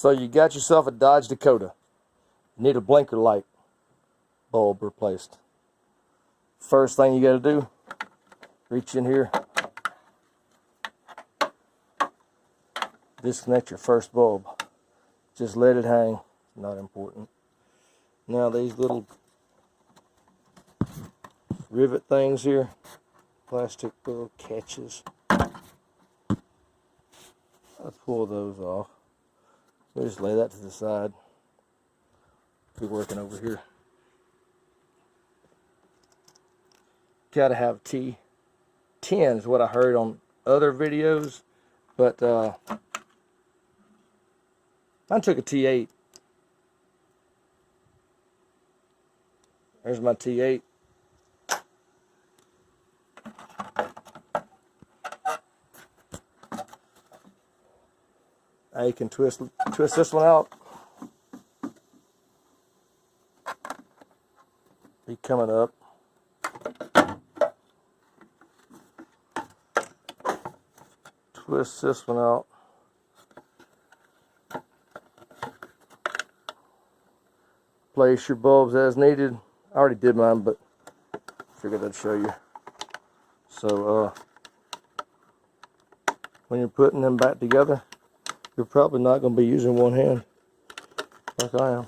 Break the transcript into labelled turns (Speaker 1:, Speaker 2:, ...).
Speaker 1: So you got yourself a Dodge Dakota. You need a blinker light bulb replaced. First thing you got to do, reach in here, disconnect your first bulb. Just let it hang, not important. Now these little rivet things here, plastic little catches, I'll pull those off. We'll just lay that to the side. Be working over here. Gotta have T10 is what I heard on other videos, but I took a T8. There's my T8. Now you can twist this one out. Be coming up. Twist this one out. Place your bulbs as needed. I already did mine, but figured I'd show you. So when you're putting them back together, you're probably not going to be using one hand like I am.